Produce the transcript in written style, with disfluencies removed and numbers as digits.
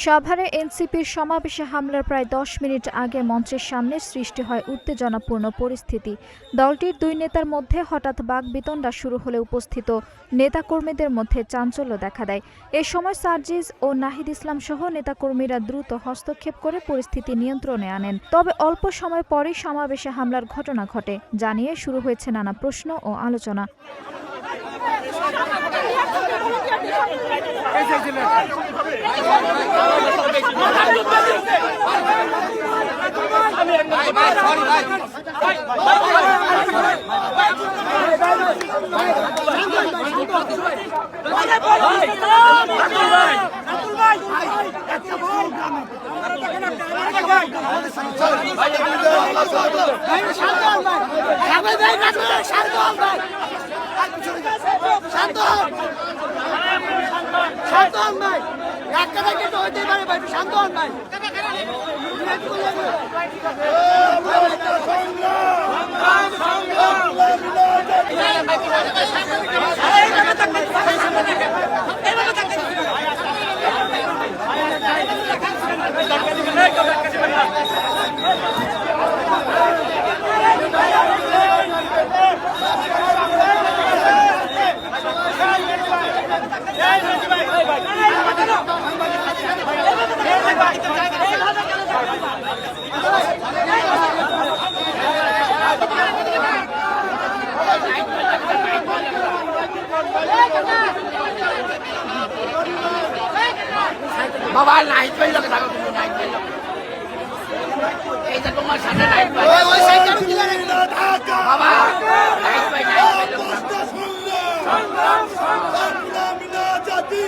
সাভারে এনসিপির সমাবেশে হামলার প্রায় ১০ মিনিট আগে মঞ্চের সামনে সৃষ্টি হয় উত্তেজনাপূর্ণ পরিস্থিতি। দলটির দুই নেতার মধ্যে হঠাৎ বাকবিতণ্ডা শুরু হলে উপস্থিত নেতাকর্মীদের মধ্যে চাঞ্চল্য দেখা দেয়। এ সময় সার্জিস ও নাহিদ ইসলাম সহ নেতাকর্মীরা দ্রুত হস্তক্ষেপ করে পরিস্থিতি নিয়ন্ত্রণে আনেন। তবে অল্প সময় পরেই সমাবেশে হামলার ঘটনা ঘটে, যা নিয়ে শুরু হয়েছে নানা প্রশ্ন ও আলোচনা। বাবা নাইট পাইল থাকো তুমি নাইট পাইল এই যে তোমার সামনে নাইট পাইল ওই সাইডটা দিলে বাবা নাইট পাইল সংগ্রাম সংগ্রাম বিনা জাতি